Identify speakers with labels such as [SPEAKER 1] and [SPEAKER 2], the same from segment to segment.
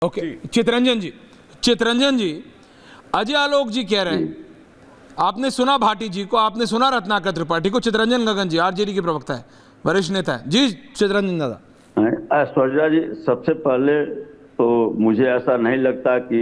[SPEAKER 1] Okay, Chitranjan जी, अजय आलोक जी कह रहे हैं, आपने सुना भाटी जी को, आपने सुना रत्नाकर त्रिपाठी को, चितरंजन गगन जी आरजेडी के प्रवक्ता है, वरिष्ठ नेता है जी। चितरंजन दादा।
[SPEAKER 2] ऐश्वर्या जी, सबसे पहले तो मुझे ऐसा नहीं लगता कि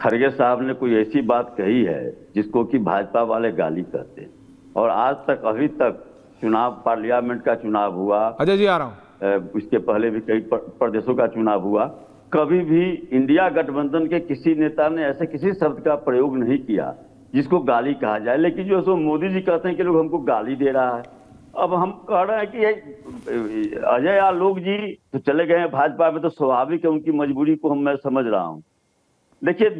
[SPEAKER 2] खड़गे साहब ने कोई ऐसी बात कही है जिसको कि भाजपा वाले गाली कहते हैं। और आज तक, अभी तक चुनाव, पार्लियामेंट का चुनाव हुआ,
[SPEAKER 1] अजय जी आ रहा हूं,
[SPEAKER 2] इसके पहले भी कई प्रदेशों का चुनाव हुआ, कभी भी इंडिया गठबंधन के किसी नेता ने ऐसे किसी शब्द का प्रयोग नहीं किया जिसको गाली कहा जाए। लेकिन जो सो मोदी जी कहते हैं कि लोग हमको गाली दे रहा है। अब हम कह रहे हैं कि अजय आलोक जी तो चले गए हैं भाजपा में, तो स्वाभाविक है, उनकी मजबूरी को मैं समझ रहा हूं। देखिए,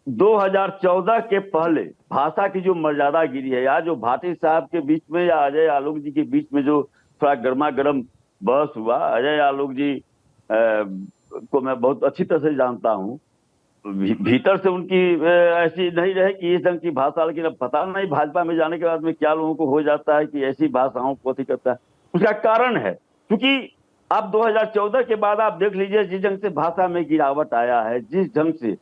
[SPEAKER 2] 2014 के पहले भाषा की जो मर्यादा गिरी है, या जो भाटी साहब के बीच में या अजय आलोक जी के बीच में जो थोड़ा गर्मा गर्म बहस हुआ, अजय आलोक जी को मैं बहुत अच्छी तरह से जानता हूं, भीतर से उनकी ऐसी नहीं रहे कि इस ढंग की भाषा, लेकिन अब पता नहीं भाजपा में जाने के बाद में क्या लोगों को हो जाता है कि ऐसी भाषाओं को अति करता है। उसका कारण है क्योंकि अब 2014 के बाद आप देख लीजिए, जिस ढंग से भाषा में गिरावट आया है, जिस ढंग से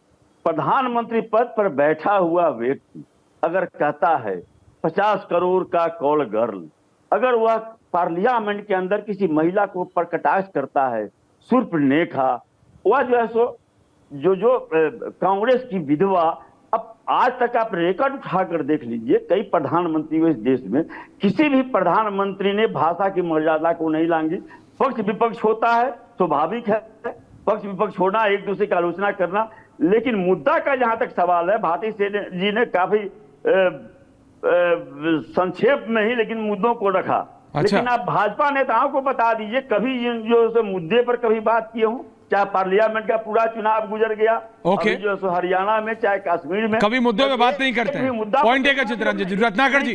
[SPEAKER 2] प्रधानमंत्री पद पर बैठा हुआ व्यक्ति अगर कहता है 50 करोड़ का कॉल गर्ल, अगर वह पार्लियामेंट के अंदर किसी महिला को प्रकटाक्ष करता है, शूर्पणखा, वह जो है सो जो कांग्रेस की विधवा, अब आज तक आप रिकॉर्ड उठाकर देख लीजिए, कई प्रधानमंत्री हुए इस देश में, किसी भी प्रधानमंत्री ने भाषा की मर्यादा को नहीं लांगी। पक्ष विपक्ष होता है, स्वाभाविक है, पक्ष विपक्ष होना, एक दूसरे की आलोचना करना, लेकिन मुद्दा का जहां तक सवाल है, भाटी जी ने काफी संक्षेप में ही लेकिन मुद्दों को रखा।
[SPEAKER 1] अच्छा।
[SPEAKER 2] लेकिन आप भाजपा नेताओं को बता दीजिए, कभी जो मुद्दे पर कभी बात किए हों, चाहे पार्लियामेंट का पूरा चुनाव गुजर गया,
[SPEAKER 1] ओके,
[SPEAKER 2] जो सो हरियाणा में, चाहे कश्मीर में,
[SPEAKER 1] कभी मुद्दों पे बात नहीं करते हैं। पॉइंट टेकन चितरंजन जी, रत्नाकर जी,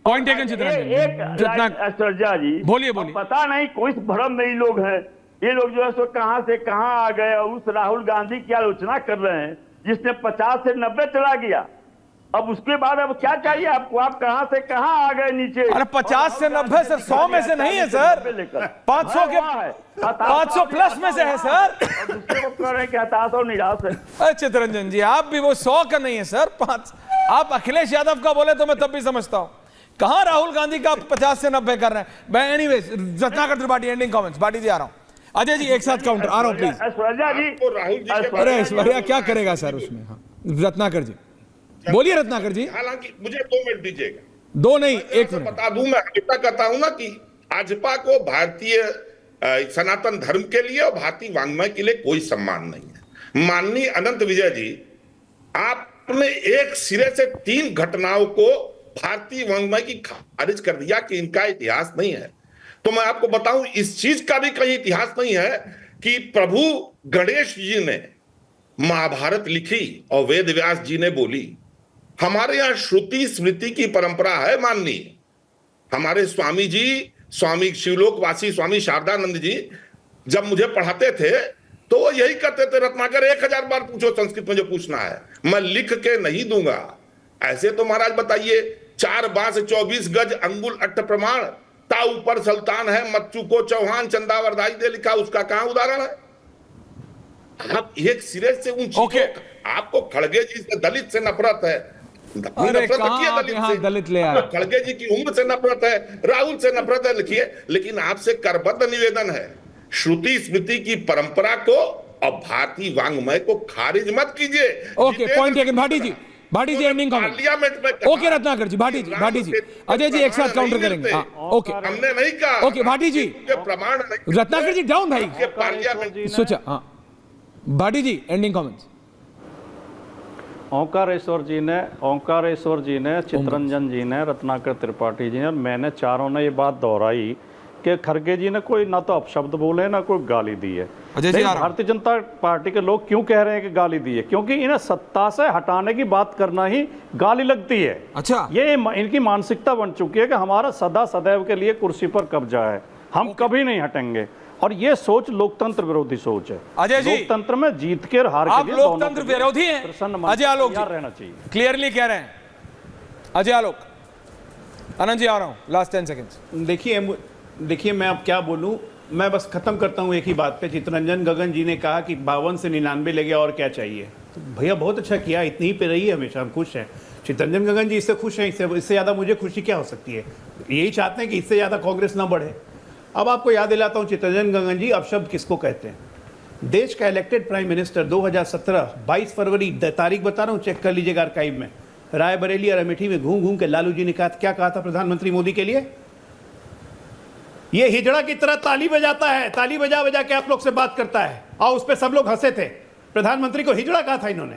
[SPEAKER 1] पॉइंट टेकन चितरंजन।
[SPEAKER 2] ऐश्वर्या जी
[SPEAKER 1] बोलिए।
[SPEAKER 2] पता नहीं कोई भ्रम में ही लोग हैं, ये लोग जो है सो कहां से कहां आ गए, उस राहुल गांधी की आलोचना कर रहे हैं जिसने 50 से 90 चला गया। अब उसके बाद अब क्या चाहिए आपको? आप कहां से कहां आ गए नीचे?
[SPEAKER 1] अरे 50 से 90 सर, 100 में से नहीं है सर, 500 के 500 प्लस में से है सर।
[SPEAKER 2] दूसरे को कह रहे हैं कि हताश और निराश है।
[SPEAKER 1] अरे चितरंजन जी, आप भी वो 100 का नहीं है सर, 5। आप अखिलेश यादव का बोले तो मैं तब भी समझता हूं, कहां राहुल गांधी का 50 से 90 कर रहे हैं। Anyways, Ratnakar Tripathi ending comments. Bhati ji आ रहा हूं, अजय जी एक साथ काउंटर आ रहा हूं प्लीज।
[SPEAKER 2] ऐश्वर्या जी,
[SPEAKER 1] अरे ऐश्वर्या क्या करेगा सर उसमें? हाँ, रत्नाकर जी बोलिए। रत्नाकर जी,
[SPEAKER 3] हालांकि मुझे 2 मिनट दीजिएगा।
[SPEAKER 1] 2 नहीं, 1 मिनट
[SPEAKER 3] बता दूं, मैं हमेशा कहता हूं ना कि भाजपा को भारतीय सनातन धर्म के लिए और भारतीय वांग्मय के लिए कोई सम्मान नहीं है। माननीय अनंत विजय जी, आपने एक सिरे से 3 घटनाओं को भारतीय वांग्मय की खारिज कर दिया कि इनका इतिहास नहीं है। तो मैं आपको बताऊं, इस चीज का भी कहीं इतिहास नहीं है कि प्रभु गणेश जी ने महाभारत लिखी और वेद व्यास जी ने बोली। हमारे यहां श्रुति स्मृति की परंपरा है माननीय। हमारे स्वामी जी, स्वामी शिवलोकवासी स्वामी शारदानंद जी जब मुझे पढ़ाते थे तो वो यही कहते थे, रत्नाकर 1000 बार पूछो संस्कृत में जो पूछना है, मैं लिख के नहीं दूंगा। ऐसे तो महाराज बताइए, 4 बांस 24 गज अंगुल अट्ठ प्रमाण, ता ऊपर सुल्तान है, मच्चू को चौहान चंदावरदाई दे लिखा, उसका कहां उदाहरण है? आप एक सिरे से ऊंची, आपको खड़गे जी से, दलित से नफरत है,
[SPEAKER 1] दलित ले आए,
[SPEAKER 3] खड़गे जी की उम्र से नफरत है, राहुल से नफरत है, लिखिए। लेकिन आपसे करबद्ध निवेदन है, श्रुति स्मृति की परंपरा को और भारतीय वांग्मय को खारिज मत कीजिए।
[SPEAKER 1] Okay, point taken. Bhati ji ending comment.
[SPEAKER 3] Parliament में
[SPEAKER 1] ओके रत्नाकर जी, भाटी जी, अजय जी एक साथ काउंटर करेंगे। ओके,
[SPEAKER 3] हमने नहीं कहा।
[SPEAKER 1] ओके भाटी जी,
[SPEAKER 3] प्रमाण
[SPEAKER 1] रत्नाकर जी डाउन भाई,
[SPEAKER 3] पार्लियामेंट
[SPEAKER 1] सोचा। हाँ भाटी जी एंडिंग कमेंट्स।
[SPEAKER 4] ओंकारेश्वर जी ने, चितरंजन जी ने, रत्नाकर त्रिपाठी जी ने और मैंने, चारों ने ये बात दोहराई कि खड़गे जी ने कोई ना तो अपशब्द बोले ना कोई गाली दी है। भारतीय जनता पार्टी के लोग क्यों कह रहे हैं कि गाली दी है? क्योंकि इन्हें सत्ता से हटाने की बात करना ही गाली लगती है।
[SPEAKER 1] अच्छा,
[SPEAKER 4] ये इनकी मानसिकता बन चुकी है कि हमारा सदैव के लिए कुर्सी पर कब्जा है, हम कभी नहीं हटेंगे। और ये सोच लोकतंत्र विरोधी सोच है।
[SPEAKER 1] अजय जी,
[SPEAKER 4] लोकतंत्र में जीत के हार के
[SPEAKER 1] आप लोकतंत्र विरोधी हैं? अजय आलोक जी
[SPEAKER 4] रहना चाहिए,
[SPEAKER 1] क्लियरली कह रहे हैं। अजय आलोक, आनंद जी आ रहा हूं, लास्ट 10 सेकंड्स।
[SPEAKER 5] देखिए मैं अब क्या बोलूं, मैं बस खत्म करता हूँ एक ही बात पे। चित्तरंजन गगन जी ने कहा कि 52 से 99 ले गया और क्या चाहिए। तो भैया बहुत अच्छा किया, इतनी ही पे रही है हमेशा, हम खुश हैं। चित्तरंजन गगन जी इससे खुश हैं, इससे ज़्यादा मुझे खुशी क्या हो सकती है। यही चाहते हैं कि इससे ज़्यादा कांग्रेस ना बढ़े। अब आपको याद दिलाता हूँ, चित्तरंजन गगन जी अपशब्द किसको कहते हैं। देश का इलेक्टेड प्राइम मिनिस्टर 2017 22 फरवरी तारीख बता रहा हूँ, चेक कर लीजिएगा आर्काइव में, रायबरेली और अमेठी में घूम घूम के लालू जी ने कहा, क्या कहा था प्रधानमंत्री मोदी के लिए, ये हिजड़ा की तरह ताली बजाता है, ताली बजा बजा के आप लोग से बात करता है, और उस पर सब लोग हंसे थे। प्रधानमंत्री को हिजड़ा कहा था इन्होंने।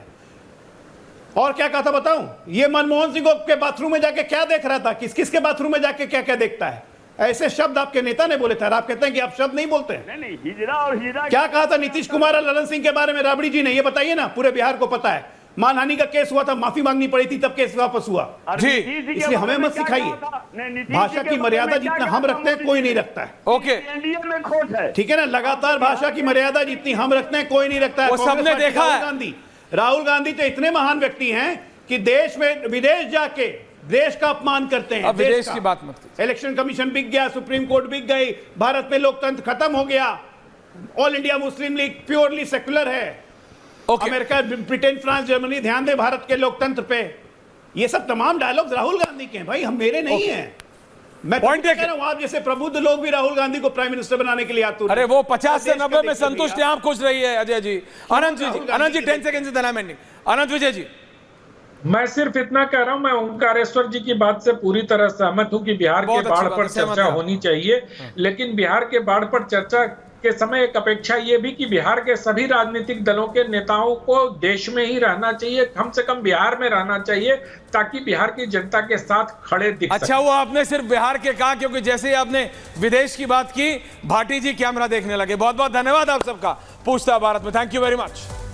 [SPEAKER 5] और क्या कहा था बताऊं, ये मनमोहन सिंह के बाथरूम में जाके क्या देख रहा था, किस किस के बाथरूम में जाके क्या क्या देखता है, ऐसे शब्द आपके नेता ने बोले थे। आप कहते हैं कि आप शब्द नहीं बोलते हैं।
[SPEAKER 2] नहीं, हिजड़ा और हिजड़ा
[SPEAKER 5] क्या कहा था नीतीश कुमार और ललन सिंह के बारे में राबड़ी जी ने, ये बताइए ना, पूरे बिहार को पता है। मानहानि का केस हुआ था, माफी मांगनी पड़ी थी, तब केस वापस हुआ।
[SPEAKER 1] जी,
[SPEAKER 5] इसलिए हमें मत सिखाइए। भाषा की मर्यादा जितना हम रखते हैं कोई नहीं रखता है।
[SPEAKER 1] ओके,
[SPEAKER 2] एनडीए में खोट है।
[SPEAKER 5] ठीक है ना, लगातार भाषा की मर्यादा जितनी हम रखते हैं कोई नहीं रखता है।
[SPEAKER 1] वो सबने देखा है।
[SPEAKER 5] राहुल गांधी तो इतने महान व्यक्ति हैं कि देश में विदेश जाके देश का अपमान करते हैं।
[SPEAKER 1] अब विदेश की बात मत कीजिए।
[SPEAKER 5] इलेक्शन कमीशन बिक गया, सुप्रीम कोर्ट बिक गई, भारत में लोकतंत्र खत्म हो गया, All India Muslim League purely secular है।
[SPEAKER 1] Okay,
[SPEAKER 5] America, Britain, France, Germany ध्यान दे भारत के लोकतंत्र पे। ये सब तमाम डायलॉग्स राहुल गांधी के हैं भाई, हम मेरे नहीं हैं। मैं
[SPEAKER 1] पॉइंट
[SPEAKER 5] कह रहा हूं, आप जैसे प्रबुद्ध लोग भी राहुल गांधी को प्राइम मिनिस्टर बनाने के लिए आतुर हैं।
[SPEAKER 1] अरे वो 50 से
[SPEAKER 5] देश का
[SPEAKER 1] 90 में
[SPEAKER 5] देखिए
[SPEAKER 1] संतुष्ट
[SPEAKER 5] भैया।
[SPEAKER 1] हैं, आप खुश रहिए अजय जी। अनंत जी 10 सेकंड से देना मैंने। अनंत विजय जी,
[SPEAKER 6] मैं सिर्फ इतना कह रहा हूं, मैं ओंकारेश्वर जी की बात से पूरी तरह सहमत हूं कि बिहार के बाढ़ पर चर्चा होनी चाहिए, लेकिन बिहार के बाढ़ पर चर्चा के समय एक अपेक्षा ये भी कि बिहार के सभी राजनीतिक दलों के नेताओं को देश में ही रहना चाहिए, कम से कम बिहार में रहना चाहिए, ताकि बिहार की जनता के साथ खड़े दिख सकें।
[SPEAKER 1] अच्छा, वो आपने सिर्फ बिहार के कहा, क्योंकि जैसे ही आपने विदेश की बात की, भाटी जी कैमरा देखने लगे। बहुत बहुत धन्यवाद आप सबका। पूछता भारत में, थैंक यू वेरी मच।